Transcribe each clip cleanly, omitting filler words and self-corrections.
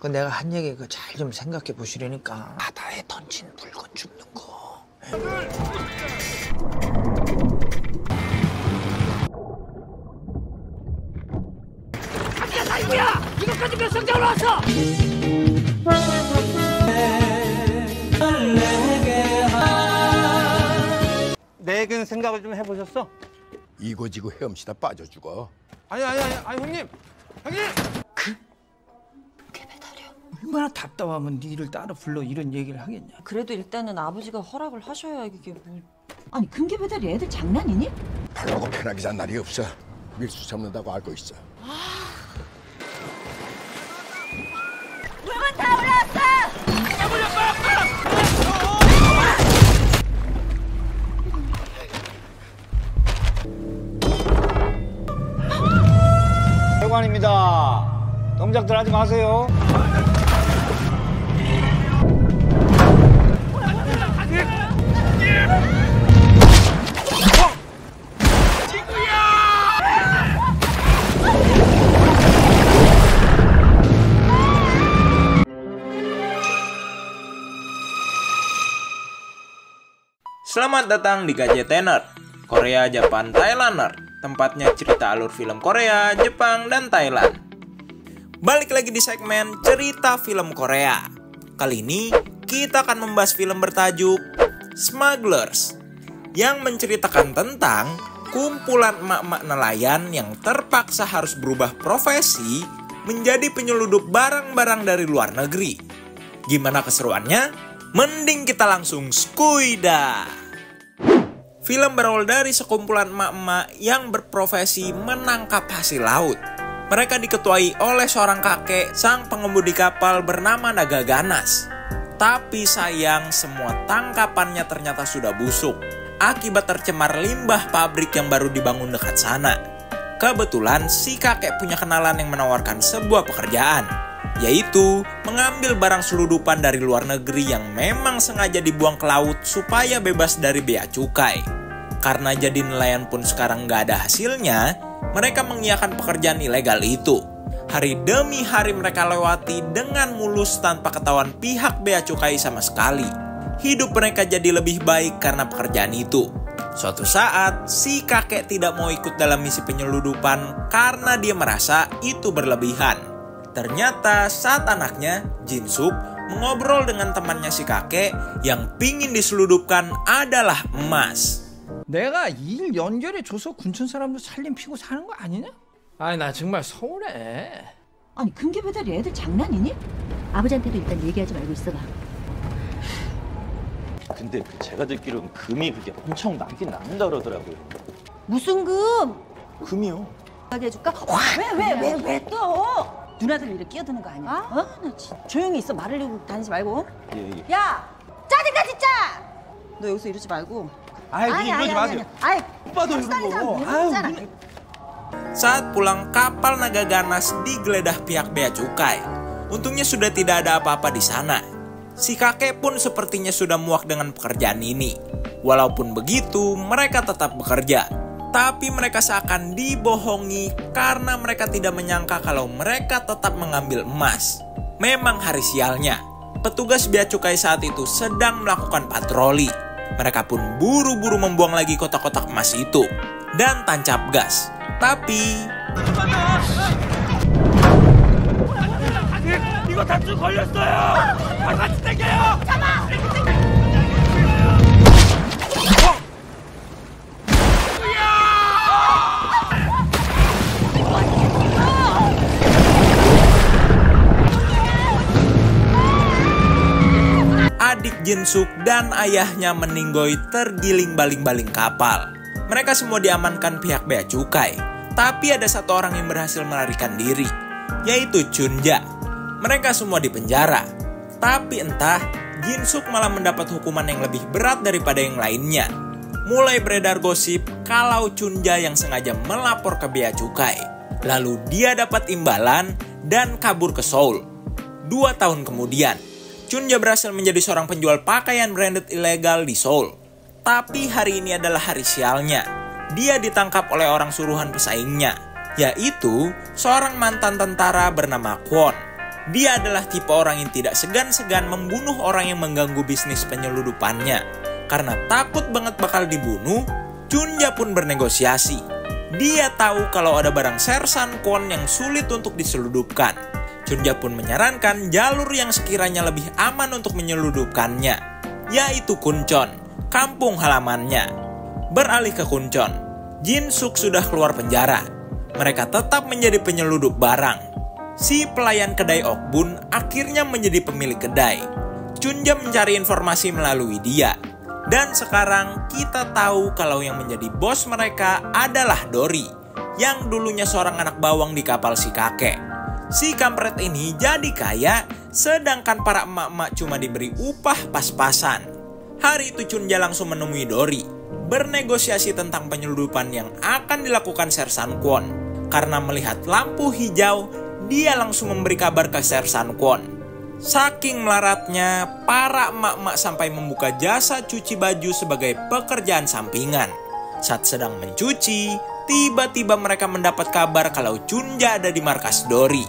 그 내가 한 얘기 그 잘 좀 생각해 보시라니까. 바다에 던진 물건 줍는 거. 아이고야! 이것까지 몇 상자 올라왔어! 내겐 생각을 좀 해보셨어? 이고지고 헤엄치다 빠져 죽어. 아니 형님! 형님! 그게 배달이야. 얼마나 답답하면 니를 따로 불러 이런 얘기를 하겠냐. 그래도 일단은 아버지가 허락을 하셔야 이게 뭐. 아니 금괴 배달이 애들 장난이니? 바로하고 편하게 잔 날이 없어. 밀수 잡는다고 알고 있어. 물건 다 올라왔어! 대관입니다. 동작들 하지 마세요. Selamat datang di Gadgetener, Korea, Japan, Thailander. Tempatnya cerita alur film Korea, Jepang, dan Thailand. Balik lagi di segmen cerita film Korea. Kali ini kita akan membahas film bertajuk Smugglers, yang menceritakan tentang kumpulan emak-emak nelayan yang terpaksa harus berubah profesi menjadi penyeludup barang-barang dari luar negeri. Gimana keseruannya? Mending kita langsung skuida. Film berawal dari sekumpulan emak-emak yang berprofesi menangkap hasil laut. Mereka diketuai oleh seorang kakek sang pengemudi kapal bernama Naga Ganas. Tapi sayang semua tangkapannya ternyata sudah busuk akibat tercemar limbah pabrik yang baru dibangun dekat sana. Kebetulan si kakek punya kenalan yang menawarkan sebuah pekerjaan, yaitu mengambil barang seludupan dari luar negeri yang memang sengaja dibuang ke laut supaya bebas dari bea cukai. Karena jadi nelayan pun sekarang gak ada hasilnya, mereka mengiyakan pekerjaan ilegal itu. Hari demi hari mereka lewati dengan mulus tanpa ketahuan pihak bea cukai sama sekali. Hidup mereka jadi lebih baik karena pekerjaan itu. Suatu saat, si kakek tidak mau ikut dalam misi penyeludupan karena dia merasa itu berlebihan. Ternyata saat anaknya, Jin-suk, mengobrol dengan temannya si kakek yang pingin diseludupkan adalah emas. 내가 일 연결해 줘서 군청 사람들 살림 피고 사는 거 아니냐? 아니 나 정말 서운해. 아니 금괴 배달이 애들 장난이니? 아버지한테도 일단 얘기하지 말고 있어봐. 근데 제가 듣기로는 금이 그게 엄청 남긴 남는다 그러더라고요. 무슨 금? 금이요? 하게 해줄까? 왜 또? 누나들 일에 끼어드는 거 아니야? 나 진짜. 조용히 있어. 말을 이고 다니지 말고. 예. 야! 짜증나 진짜! 너 여기서 이러지 말고. 아이 이러지 마세요. 아이, 오빠도 이러고. Saat pulang, kapal Naga Ganas digeledah pihak bea cukai. Untungnya sudah tidak ada apa-apa di sana. Si kakek pun sepertinya sudah muak dengan pekerjaan ini. Walaupun begitu, mereka tetap bekerja. Tapi mereka seakan dibohongi karena mereka tidak menyangka kalau mereka tetap mengambil emas. Memang hari sialnya, petugas bea cukai saat itu sedang melakukan patroli. Mereka pun buru-buru membuang lagi kotak-kotak emas itu dan tancap gas. Tapi 이거 단추 걸렸어요! 바로 같이 당겨요! 잡아! adik Jin-suk dan ayahnya meninggoy tergiling baling-baling kapal. Mereka semua diamankan pihak bea cukai. Tapi ada satu orang yang berhasil melarikan diri, yaitu Chunja. Mereka semua dipenjara. Tapi entah, Jin-suk malah mendapat hukuman yang lebih berat daripada yang lainnya. Mulai beredar gosip kalau Chunja yang sengaja melapor ke bea cukai. Lalu dia dapat imbalan dan kabur ke Seoul. 2 tahun kemudian, Chunja berhasil menjadi seorang penjual pakaian branded ilegal di Seoul. Tapi hari ini adalah hari sialnya. Dia ditangkap oleh orang suruhan pesaingnya, yaitu seorang mantan tentara bernama Kwon. Dia adalah tipe orang yang tidak segan-segan membunuh orang yang mengganggu bisnis penyeludupannya. Karena takut banget bakal dibunuh, Chunja pun bernegosiasi. Dia tahu kalau ada barang Sersan Kwon yang sulit untuk diseludupkan. Chunja pun menyarankan jalur yang sekiranya lebih aman untuk menyeludupkannya, yaitu Kuncheon, kampung halamannya. Beralih ke Kuncheon, Jin-suk sudah keluar penjara. Mereka tetap menjadi penyeludup barang. Si pelayan kedai Okbun akhirnya menjadi pemilik kedai. Chunja mencari informasi melalui dia. Dan sekarang kita tahu kalau yang menjadi bos mereka adalah Dory, yang dulunya seorang anak bawang di kapal si kakek. Si kampret ini jadi kaya, sedangkan para emak-emak cuma diberi upah pas-pasan. Hari itu Chunja langsung menemui Dory, bernegosiasi tentang penyeludupan yang akan dilakukan Sersan Kwon. Karena melihat lampu hijau, dia langsung memberi kabar ke Sersan Kwon. Saking melaratnya, para emak-emak sampai membuka jasa cuci baju sebagai pekerjaan sampingan. Saat sedang mencuci, tiba-tiba mereka mendapat kabar kalau Chunja ada di markas Dory.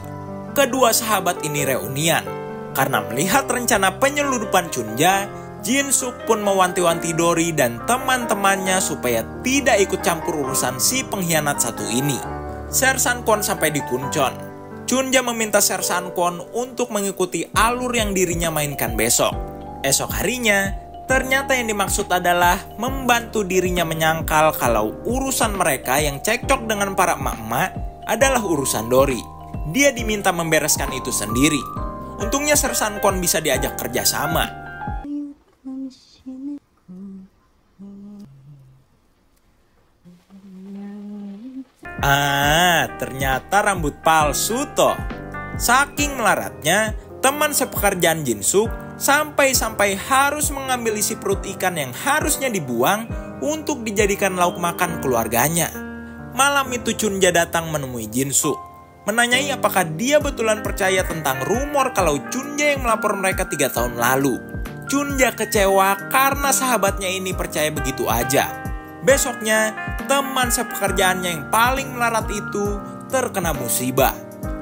Kedua sahabat ini reunian. Karena melihat rencana penyeludupan Chunja, Jin-suk pun mewanti-wanti Dory dan teman-temannya supaya tidak ikut campur urusan si pengkhianat satu ini. Sersan Kwon sampai di Kuncheon. Chunja meminta Sersan Kwon untuk mengikuti alur yang dirinya mainkan besok. Esok harinya, ternyata yang dimaksud adalah membantu dirinya menyangkal kalau urusan mereka yang cekcok dengan para emak-emak adalah urusan Dory. Dia diminta membereskan itu sendiri. Untungnya Sersan Kwon bisa diajak kerjasama. Ternyata rambut palsu toh. Saking melaratnya, teman sepekerjaan Jin-suk sampai-sampai harus mengambil isi perut ikan yang harusnya dibuang untuk dijadikan lauk makan keluarganya. Malam itu Chunja datang menemui Jin-suk, menanyai apakah dia betulan percaya tentang rumor kalau Chunja yang melapor mereka 3 tahun lalu. Chunja kecewa karena sahabatnya ini percaya begitu aja. Besoknya, teman sepekerjaannya yang paling melarat itu terkena musibah.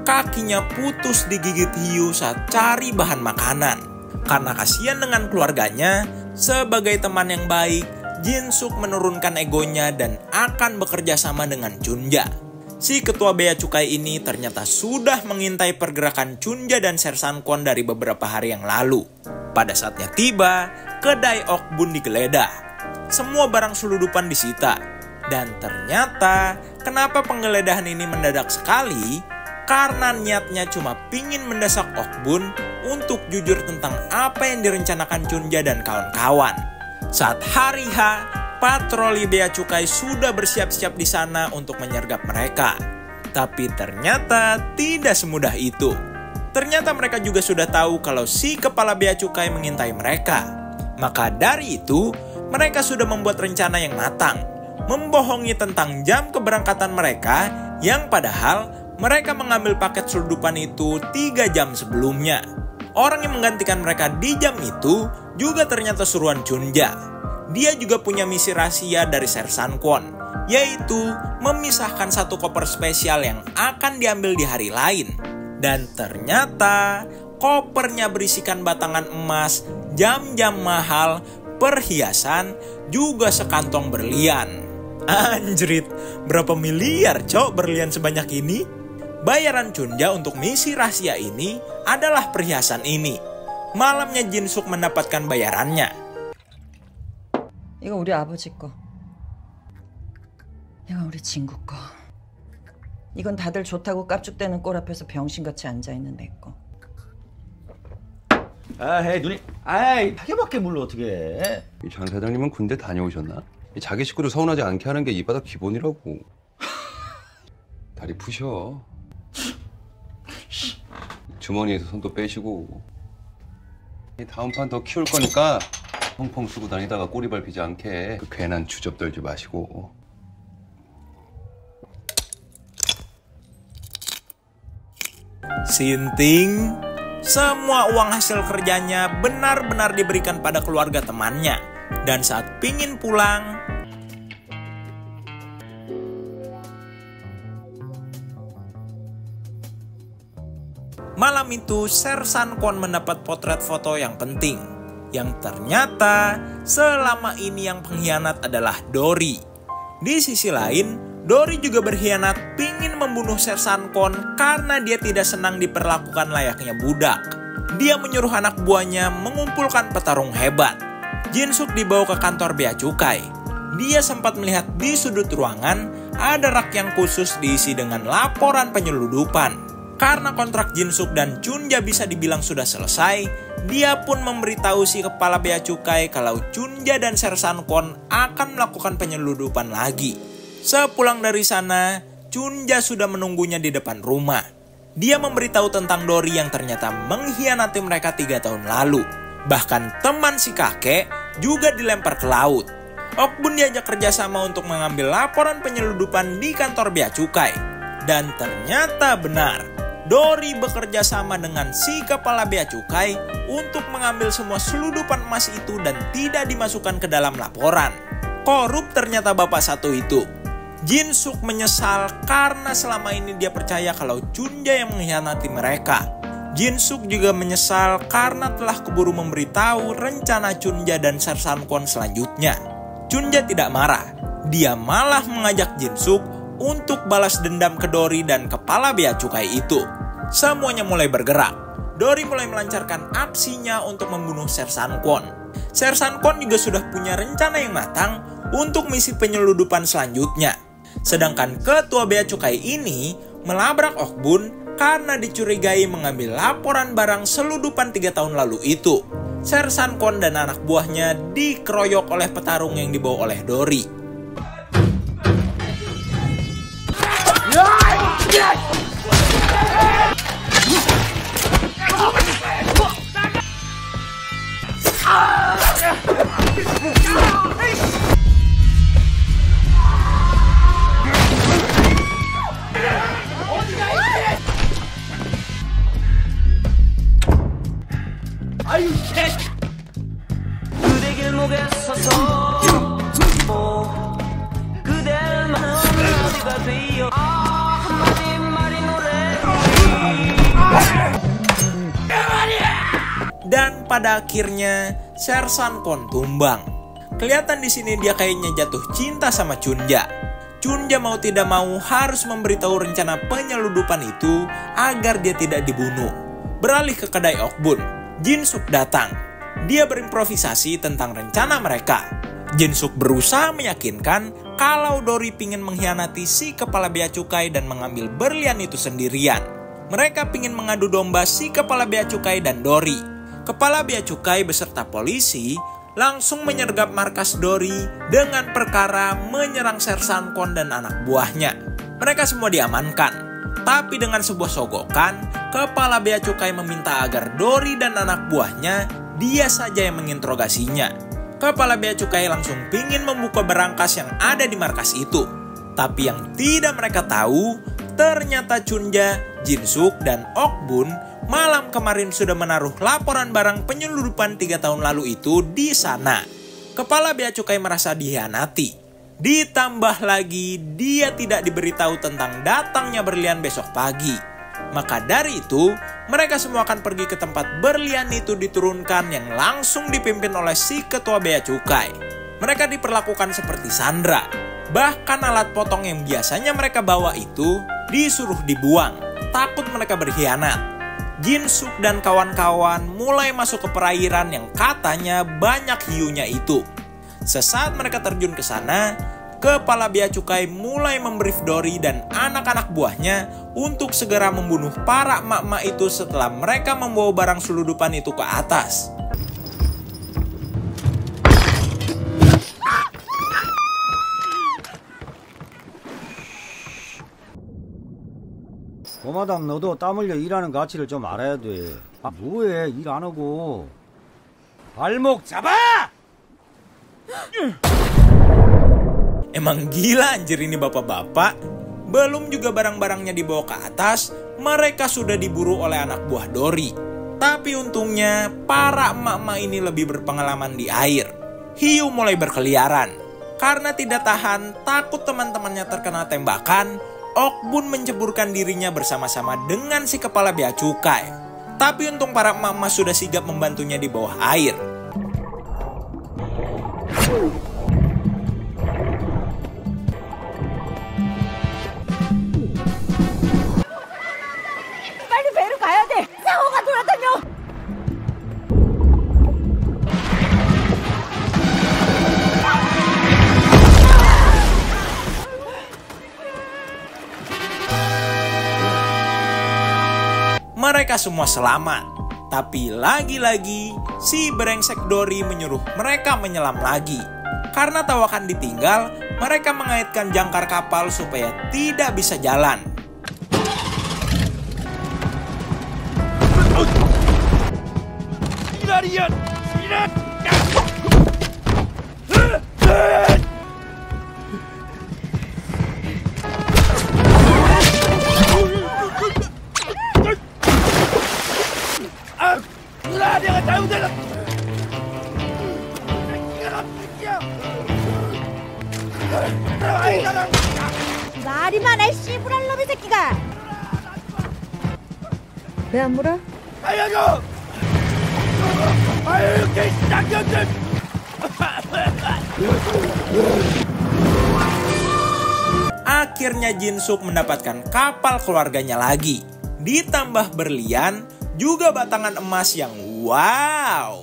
Kakinya putus digigit hiu saat cari bahan makanan. Karena kasihan dengan keluarganya, sebagai teman yang baik, Jin-suk menurunkan egonya dan akan bekerja sama dengan Chunja. Si ketua bea cukai ini ternyata sudah mengintai pergerakan Chunja dan Sersan Kwon dari beberapa hari yang lalu. Pada saatnya tiba, kedai Okbun digeledah. Semua barang seludupan disita. Dan ternyata kenapa penggeledahan ini mendadak sekali? Karena niatnya cuma pingin mendesak Okbun untuk jujur tentang apa yang direncanakan Chunja dan kawan-kawan. Saat hari H, patroli bea cukai sudah bersiap-siap di sana untuk menyergap mereka. Tapi ternyata tidak semudah itu. Ternyata mereka juga sudah tahu kalau si kepala bea cukai mengintai mereka. Maka dari itu, mereka sudah membuat rencana yang matang, membohongi tentang jam keberangkatan mereka, yang padahal mereka mengambil paket seludupan itu 3 jam sebelumnya. Orang yang menggantikan mereka di jam itu juga ternyata suruhan Chunja. Dia juga punya misi rahasia dari Sersan Kwon, yaitu memisahkan satu koper spesial yang akan diambil di hari lain. Dan ternyata kopernya berisikan batangan emas, jam-jam mahal, perhiasan, juga sekantong berlian. Anjrit, berapa miliar cok berlian sebanyak ini? Bayaran Chunja untuk misi rahasia ini adalah perhiasan ini. Malamnya Jin-suk mendapatkan bayarannya. 이거 우리 아버지 거. 이건 우리 친구 거. 이건 다들 좋다고 깝죽대는 꼴 앞에서 병신같이 앉아있는 내 거. 헤이 누님, 파괴밖에 몰라 어떻게 해? 장 사장님은 군대 다녀오셨나? 자기 식구를 서운하지 않게 하는 게 이 바닥 기본이라고. 다리 푸셔. 주머니에서 손도 빼시고. 다음 판 더 키울 거니까 펑펑 쓰고 다니다가 꼬리 밟히지 않게 그 괜한 주접 떨지 마시고. Sinting, semua uang hasil kerjanya benar-benar diberikan pada keluarga temannya. Dan saat pingin pulang, Malam itu Sersan Kwon mendapat potret foto yang penting, yang ternyata selama ini yang pengkhianat adalah Dory. Di sisi lain, Dory juga berkhianat pingin membunuh Sersan Kwon karena dia tidak senang diperlakukan layaknya budak. Dia menyuruh anak buahnya mengumpulkan petarung hebat. Jin Suk dibawa ke kantor bea cukai. Dia sempat melihat di sudut ruangan ada rak yang khusus diisi dengan laporan penyeludupan. Karena kontrak Jin Suk dan Chunja bisa dibilang sudah selesai, dia pun memberitahu si kepala bea cukai kalau Chunja dan Sersan Kwon akan melakukan penyeludupan lagi. Sepulang dari sana, Chunja sudah menunggunya di depan rumah. Dia memberitahu tentang Dory yang ternyata mengkhianati mereka 3 tahun lalu. Bahkan teman si kakek juga dilempar ke laut. Ok-bun diajak kerjasama untuk mengambil laporan penyeludupan di kantor bea cukai. Dan ternyata benar, Dory bekerja sama dengan si kepala bea cukai untuk mengambil semua seludupan emas itu dan tidak dimasukkan ke dalam laporan. Korup ternyata bapak satu itu. Jin Suk menyesal karena selama ini dia percaya kalau Chunja yang mengkhianati mereka. Jin Suk juga menyesal karena telah keburu memberitahu rencana Chunja dan Sersan Kwon selanjutnya. Chunja tidak marah. Dia malah mengajak Jin Suk untuk balas dendam ke Dory dan kepala bea cukai itu. Semuanya mulai bergerak. Dory mulai melancarkan aksinya untuk membunuh Sersan Kwon. Sersan Kwon juga sudah punya rencana yang matang untuk misi penyeludupan selanjutnya. Sedangkan ketua bea cukai ini melabrak Ok-bun karena dicurigai mengambil laporan barang seludupan 3 tahun lalu itu. Sersan Kwon dan anak buahnya dikeroyok oleh petarung yang dibawa oleh Dory. Dan pada akhirnya Sersan Kwon tumbang. Kelihatan di sini dia kayaknya jatuh cinta sama Chunja. Chunja mau tidak mau harus memberitahu rencana penyeludupan itu agar dia tidak dibunuh. Beralih ke kedai Ok-bun, Jin Suk datang. Dia berimprovisasi tentang rencana mereka. Jin Suk berusaha meyakinkan kalau Dory pingin mengkhianati si kepala bea cukai dan mengambil berlian itu sendirian. Mereka pingin mengadu domba si kepala bea cukai dan Dory. Kepala bea cukai beserta polisi langsung menyergap markas Dory dengan perkara menyerang Sersan Kwon dan anak buahnya. Mereka semua diamankan. Tapi dengan sebuah sogokan, kepala bea cukai meminta agar Dory dan anak buahnya dia saja yang menginterogasinya. Kepala bea cukai langsung pingin membuka berangkas yang ada di markas itu. Tapi yang tidak mereka tahu, ternyata Chunja, Jin Suk, dan Ok-bun malam kemarin sudah menaruh laporan barang penyeludupan 3 tahun lalu itu di sana. Kepala bea cukai merasa dihianati. Ditambah lagi dia tidak diberitahu tentang datangnya berlian besok pagi. Maka dari itu mereka semua akan pergi ke tempat berlian itu diturunkan yang langsung dipimpin oleh si ketua bea cukai. Mereka diperlakukan seperti sandera. Bahkan alat potong yang biasanya mereka bawa itu disuruh dibuang. Takut mereka berkhianat. Jin Suk dan kawan-kawan mulai masuk ke perairan yang katanya banyak hiunya itu. Sesaat mereka terjun ke sana, kepala bea cukai mulai membrief Dory dan anak-anak buahnya untuk segera membunuh para emak-emak itu setelah mereka membawa barang seludupan itu ke atas. 고마당 너도 땀 흘려 일하는 가치를 좀 알아야 돼. 아 뭐해 일 안 하고. 발목 잡아! Emang gila anjir ini bapak-bapak. Belum juga barang-barangnya dibawa ke atas, mereka sudah diburu oleh anak buah Dory. Tapi untungnya para emak-emak ini lebih berpengalaman di air. Hiu mulai berkeliaran. Karena tidak tahan takut teman-temannya terkena tembakan, Okbun menceburkan dirinya bersama-sama dengan si kepala bea cukai. Tapi untung para emak-emak sudah sigap membantunya di bawah air. 빨리 배로 가야 돼. 상어가 돌아다녀. Mereka semua selamat. Tapi lagi-lagi si brengsek Dory menyuruh mereka menyelam lagi. Karena tahu akan ditinggal, mereka mengaitkan jangkar kapal supaya tidak bisa jalan. 이라리안! 이라! 내가 잘못했어. 말이 많아, 씨부랄 놈의 새끼가. 왜 안 물어? 살려줘! 아유, 개쌍년들! Akhirnya Jin-suk mendapatkan kapal keluarganya lagi. Ditambah berlian, juga batangan emas yang wow.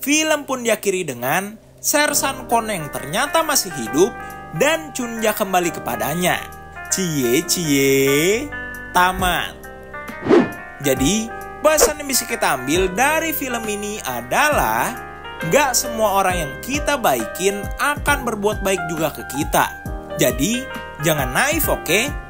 Film pun diakhiri dengan Sersan Kon yang ternyata masih hidup dan Chunja kembali kepadanya. Cie, tamat. Jadi, pesan yang bisa kita ambil dari film ini adalah gak semua orang yang kita baikin akan berbuat baik juga ke kita. Jadi, jangan naif, oke?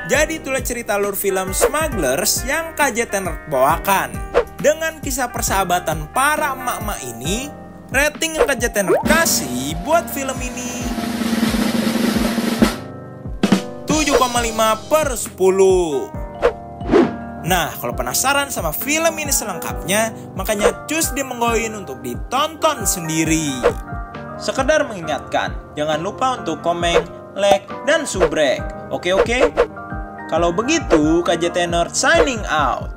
Jadi itulah cerita alur film Smugglers yang KJT Nerd bawakan. Dengan kisah persahabatan para emak-emak ini, rating yang KJT Nerd kasih buat film ini 7,5/10. Nah, kalau penasaran sama film ini selengkapnya, makanya cus dimenggoin untuk ditonton sendiri. Sekedar mengingatkan, jangan lupa untuk komen, like, dan subrek. Oke? Kalau begitu, KJT Nerd signing out.